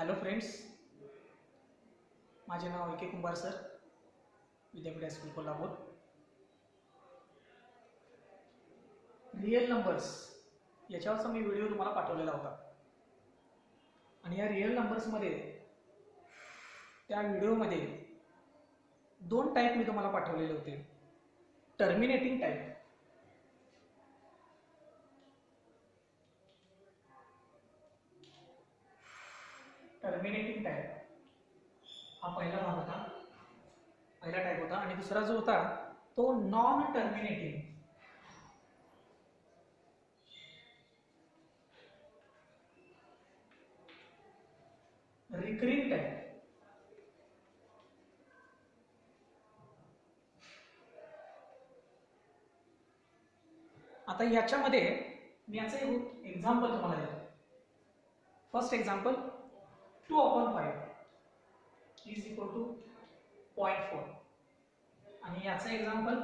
Hello friends, माझे नाव A K. कुंभार sir, विद्यापीठ high school Kolhapur. Real numbers याच्यावरचा मी video तुम्हाला पाठवलेला होता आणि या रिअल नंबर्समध्ये त्या व्हिडिओमध्ये दोन टाईप मी तुम्हाला पाठवलेले होते. टर्मिनेटिंग टाईप हा पहिला भाग होता, पहिला टाईप होता. आणि दुसरा जो होता तो नॉन टर्मिनेटिंग. Recurring type. आता याच्यामध्ये मी याचं एक एक्झाम्पल तुम्हाला देतो. First example, 2/5 is equal to 0.4. आणि याचं example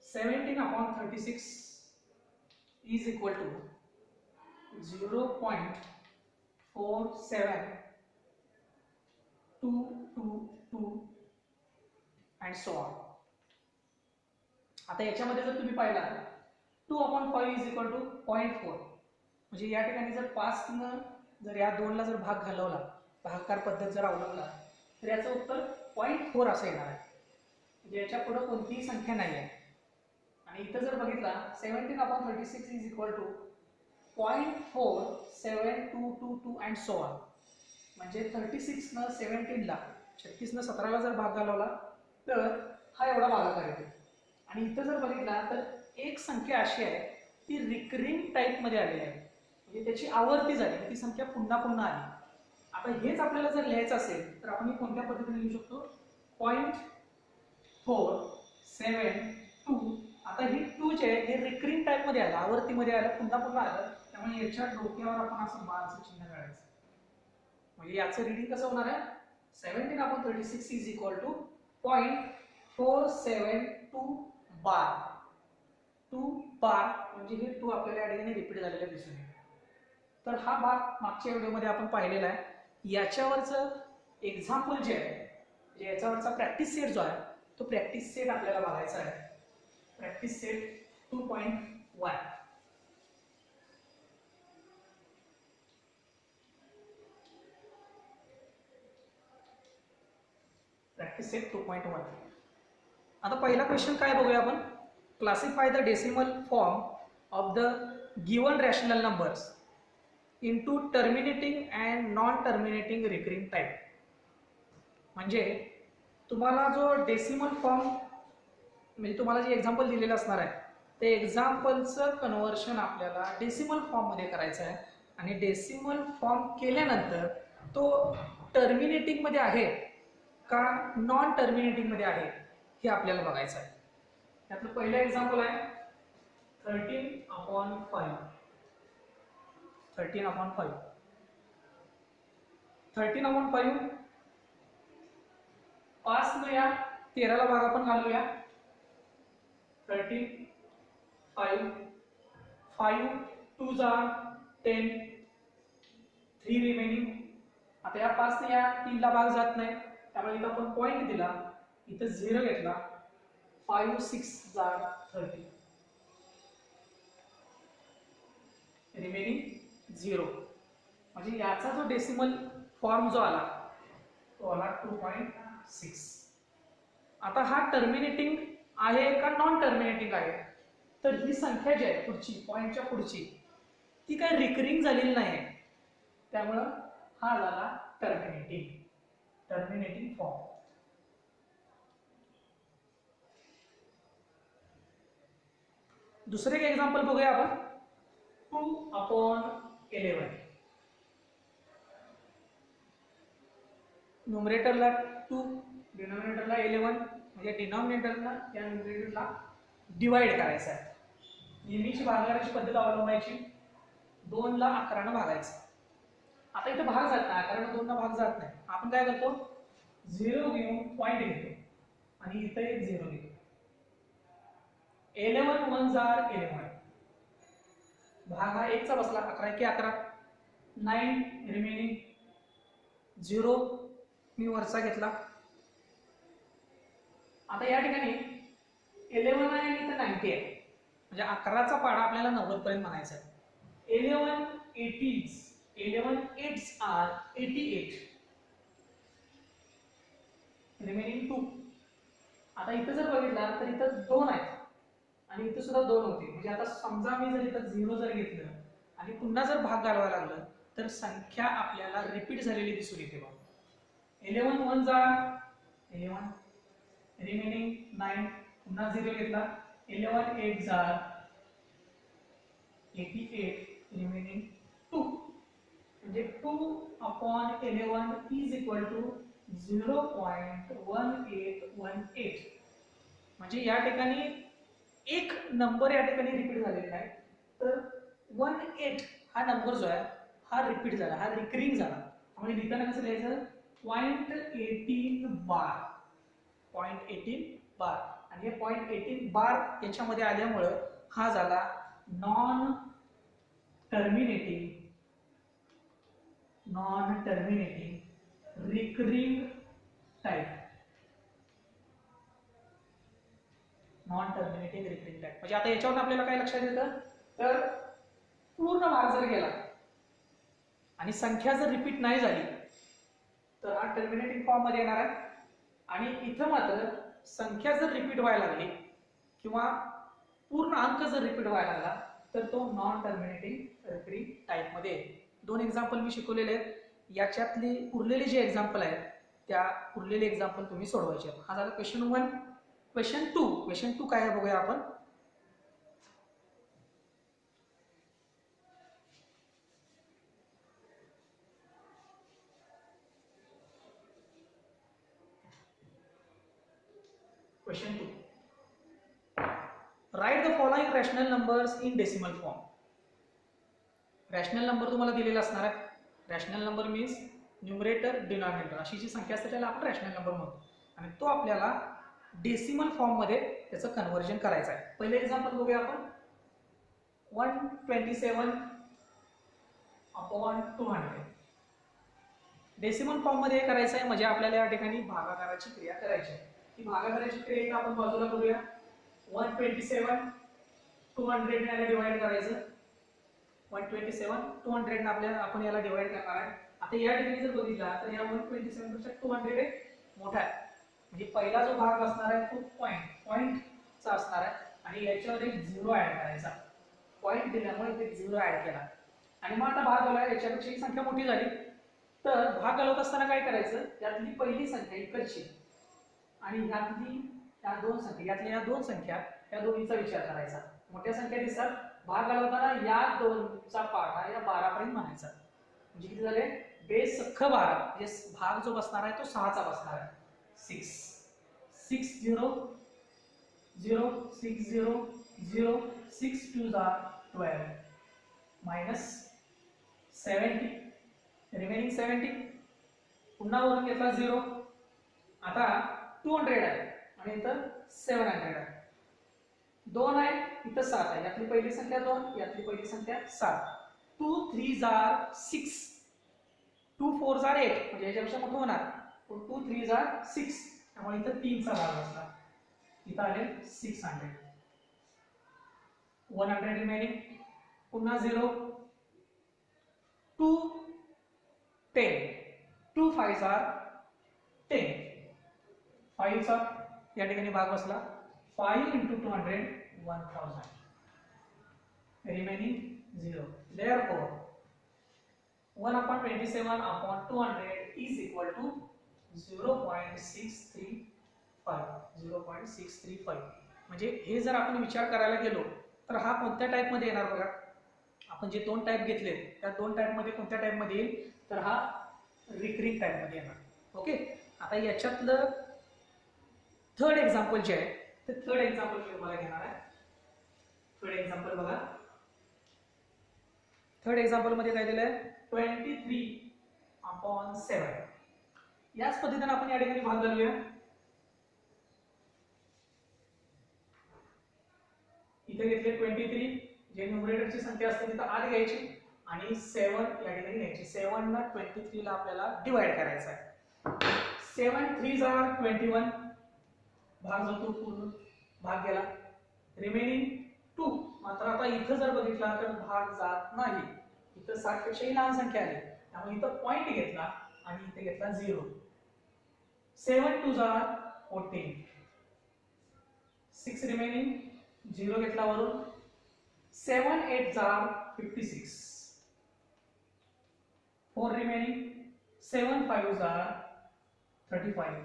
17/36 is equal to 0.47222 and so on. आता याच्यामध्ये जर तुम्ही पाहिला 2/5 इज इक्वल टू 0.4, म्हणजे या ठिकाणी जर 5 जर या 2ला जर भाग घालवला, भागाकार पद्धत जर अवलंबला, तर याचं उत्तर 0.4 असं येणार आहे. म्हणजे याच्या पुढे कोणतीही संख्या नाही आहे. आणि इथं जर बघितला 17/36 is equal to 0.47222 and so on, म्हणजे 36 न 17ला, 36 न 17ला जर भाग घालवला तर हा एवढा भागाकार येतो. आणि इथं जर बघितला तर एक संख्या अशी आहे ती रिकरिंग टाईप मध्ये आलेली आहे, म्हणजे त्याची आवर्ती झाली, ती संख्या पुन्हा पुन्हा आली. आता हेच आपल्याला जर लिहायचं असेल तर आपण कोणत्या पद्धतीने लिहू शकतो? 0.472. आता ही 2 जे आहे हे रिकरिंग टाईप मध्ये आलं, आवर्तीमध्ये आलं, पुन्हा पुन्हा आलं. त्यामुळे याच्या डोक्यावर आपण असं बारचं चिन्ह काढायचं. म्हणजे याचं रीडिंग कसं होणार आहे? 17/36 इज इक्वल टू 0.472 बार. 2 बार म्हणजे हे 2 आपल्याला या ठिकाणी रिपीट झालेलं दिसून येईल. तर हा भाग मागच्या व्हिडिओमध्ये आपण पाहिलेला आहे. याच्यावरचं एक्झाम्पल जे आहे, म्हणजे याच्यावरचा प्रॅक्टिस सेट जो आहे तो प्रॅक्टिस सेट आपल्याला बघायचा आहे. Practice set 2.1. Practice set 2.1. आता पहिला क्वेश्चन काय बघूया आपण. Classify the decimal form of the given rational numbers into terminating and non terminating recurring type. म्हणजे तुम्हाला जो डेसिमल फॉर्म, म्हणजे तुम्हाला जे एक्झाम्पल दिलेलं असणार आहे ते एक्झाम्पलचं कन्व्हर्शन आपल्याला डेसिमल फॉर्ममध्ये करायचं आहे. आणि डेसिमल फॉर्म केल्यानंतर तो टर्मिनेटिंगमध्ये आहे का नॉन टर्मिनेटिंगमध्ये आहे हे आपल्याला बघायचं आहे. त्यातलं पहिलं एक्झाम्पल आहे 13/5. 13/5 5 न या 13ला भाग आपण घालूया. 13 5 5 2 जा 10 3 रिमेनिंग. आता या 5 ने या 3ला भाग जात नाही, त्यामुळे इथं आपण पॉइंट दिला, इथं 0 घेतला. 5 6 जा 30 रिमेनिंग 0. म्हणजे याचा जो डेसिमल फॉर्म जो आला तो आला 2.6. आता हा टर्मिनेटिंग आहे का नॉन टर्मिनेटिंग आहे? तर ही संख्या जी आहे पुढची, पॉइंटच्या पुढची, ती काय रिकरिंग झालेली नाही आहे, त्यामुळं हा झाला टर्मिनेटिंग फॉर्म. दुसरे एक्झाम्पल बघूया आपण. 2/11. न्यूमरेटरला 2, डिनॉमिनेटरला 11, म्हणजे डिनॉमिनेटरला या न्यूमरेटरला डिवाइड करायचं आहे. नेहमीची भागाकाराची पद्धत अवलंबायची. 2ला 11 भागायचं. आता इथं भाग जात नाही, 11 2 भाग जात नाही. आपण काय करतो? 0 घेऊन पॉइंट घेतो आणि इथं एक 0 घेतो. 11 1 जा 11. भाग हा 1चा बसला, 11 × 11 9 रिमेनिंग 0 मी वरचा घेतला. आता या ठिकाणी 11 आहे आणि इथं 90 आहे, म्हणजे 11चा पाडा आपल्याला 90 पर्यंत म्हणायचा आहे. 11 80s 11 8s are 88 रिमेनिंग 2. आता इथं जर बघितला तर इथं 2 आहेत आणि इथं सुद्धा 2 होते, म्हणजे आता समजा मी जर इथं 0 जर घेतलं आणि पुन्हा जर भाग घालवायला लागलं तर संख्या आपल्याला रिपीट झालेली दिसून येते बघा. 11 1 जा 11 रिमेनिंग 9 पुन्हा 0 घेतला. 11 8 जा 88 रिमेनिंग 2, म्हणजे 2/11 इज इक्वल टू 0.1818. म्हणजे या ठिकाणी एक नंबर या ठिकाणी रिपीट झालेला आहे, तर 18 हा नंबर जो आहे हा रिपीट झाला, हा रिकरिंग झाला. म्हणजे लिहिताना कसं लिहायचं 0.18 बार 0.18 बार, आणि हे 0.18 बार याच्यामध्ये आल्यामुळं हा झाला non terminating recurring type. Non terminating recurring type म्हणजे आता याच्यावर आपल्याला काय लक्षात येतं, तर पूर्ण भाग जर गेला आणि संख्या जर रिपीट नाही झाली तर हा टर्मिनेटिंग फॉर्म मध्ये येणार आहे, आणि इथं मात्र संख्या जर रिपीट व्हायला लागली किंवा पूर्ण अंक जर रिपीट व्हायला लागला तर तो नॉन टर्मिनेटिंग रिकरिंग टाइप मध्ये. 2 एक्झाम्पल मी शिकवलेले आहेत, याच्यातली उरलेले जे एक्झाम्पल आहेत त्या उरलेले एक्झाम्पल तुम्ही सोडवायचे आहेत. हा झाला क्वेश्चन 1. क्वेश्चन 2 काय आहे बघूया आपण. Question 2, write the following rational numbers in decimal form. Rational number तुम्हाला दिलेला असणार आहे. Rational number means numerator denominator अशी जी संख्या असते त्याला आपण रॅशनल नंबर म्हणतो, आणि तो आपल्याला डेसिमल फॉर्म मध्ये त्याचं कन्व्हर्जन करायचं आहे. पहिले एक्झाम्पल बघूया आपण. 127/200 डेसिमल फॉर्म मध्ये करायचं आहे, म्हणजे आपल्याला या ठिकाणी भागाकाराची क्रिया करायची आहे. ती भागाकाराची क्रिया आपण बाजूला करूया. 127/200 ने याला डिवाइड करायचं. 127/200 ने आपण याला डिवाइड करणार आहे. आता या ठिकाणी जर बघितला तर या 127 पेक्षा 200 मोठा आहे, म्हणजे पहिला जो भाग असणार आहे तो पॉइंटचा असणार आहे, आणि याच्यावर एक 0 ऍड करायचा. पॉइंट दिल्यामुळे इथे 0 ऍड केला, आणि मग आता भाग घालवा. याच्यापेक्षा ही संख्या मोठी झाली तर भाग घालवत असताना काय करायचं, यातली पहिली संख्या इकडची आणि यातली या दोन संख्या या दोन्हीचा विचार करायचा. मोठ्या संख्या दिसतात, भाग घालवताना या दोनचा पाढा या 12 पर्यंत म्हणायचा. म्हणजे किती झाले, बेस सख्ख 12, म्हणजे भाग जो बसणार आहे तो 6चा बसणार आहे. 6 6 0 0 6 0 0 6 2 12 मायनस 70 रिमेनिंग 70. पुन्हा वरून घेतला 0. आता 200 आहे आणि इथं 700 आहे. 2 आहे इथं 7 आहे, यातली पहिली संख्या 2, यातली पहिली संख्या 7. 2 3 6 2 4 8, म्हणजे याच्यापेक्षा मोठं होणार. 2 3 6, त्यामुळे इथं 3चा भाग असणार. इथं आले 600. 100 रिमेनिंग. पुन्हा 0. 2 10 2 5 10. 5चा या ठिकाणी भाग बसला. 5 into 200 1000 remaining 0. Therefore 1/27/200 is equal to 0.635. म्हणजे हे जर आपण विचार करायला गेलो तर हा कोणत्या टाइप मध्ये येणार बघा. आपण जे 2 टाइप घेतले त्या 2 टाइप मध्ये कोणत्या टाइप मध्ये येईल, तर हा रिकरिंग टाइप मध्ये येणार. ओके, आता याच्यातलं थर्ड एक्झाम्पल जे आहे ते थर्ड एक्झाम्पल मी तुम्हाला घेणार आहे. थर्ड एक्झाम्पल बघा. थर्ड एक्झाम्पल मध्ये काय दिलंय, 23/7. याच पद्धतीने आपण या ठिकाणी भाग घालूया. इथे घेतले 23, जे न्यूमरेटरची संख्या असते तिथं आत घ्यायची आणि 7 या ठिकाणी घ्यायची. 7 ला 23 ला आपल्याला डिवाइड करायचा आहे. 7 3 21 भाग जातो, पूर्ण भाग गेला. रिमेनिंग 2. मात्र आता इथं जर बघितला तर भाग जात नाही. इथं 7 पेक्षाही लहान संख्या आली, त्यामुळे इथं पॉइंट घेतला आणि इथे घेतला 0. 7 2 14. 6 रिमेनिंग 0 घेतला वरून. 7 8 56. 4 रिमेनिंग. 7 5 35.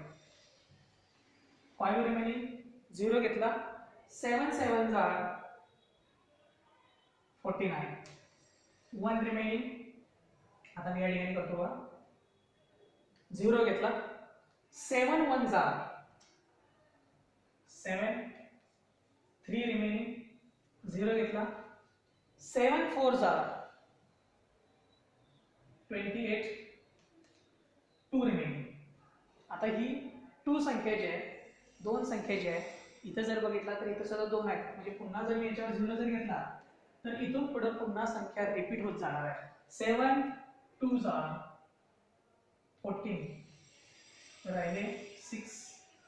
5 रिमेनिंग 0 घेतला. 7 7 49. 1 रिमेनिंग. आता मी या ठिकाणी करतो बघा. 0 घेतला. 7 1 7. 3 रिमेनिंग. 0 घेतला. 7 4 28. 2 रिमेनिंग. आता ही 2 संख्या जी आहे, 2 संख्या जी आहे, इथं जर बघितला तर इथं सुद्धा 2 आहेत. म्हणजे पुन्हा जर मी याच्यावर 0 जर घेतला तर इथून पुढे पुन्हा संख्या रिपीट होत जाणार आहे. 7 2 14. राहिले 6.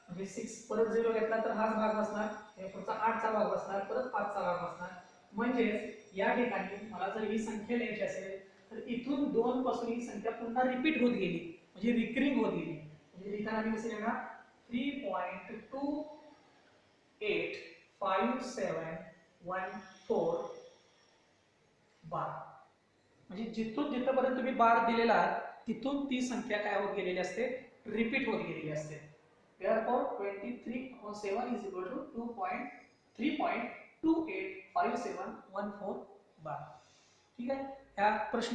म्हणजे 6 परत 0 घेतला तर हाच भाग बसणार, हे पुढचा 8 चा भाग बसणार, परत 5 चा भाग बसणार. म्हणजे या ठिकाणी मला जर ही संख्या लिहायची असेल तर इथून 2 पासून ही संख्या पुन्हा रिपीट होत गेली, म्हणजे रिकरिंग होत गेली. म्हणजे लिहिताना मी कसं लिहिणार? 3.285714 बार. म्हणजे जिथून जिथपर्यंत तुम्ही बार दिलेला आहात तिथून ती संख्या काय होत गेलेली असते, रिपीट होत गेलेली असते. Therefore 23/7 is equal to 3.285714 बार. ठीक आहे. ह्या प्रश्न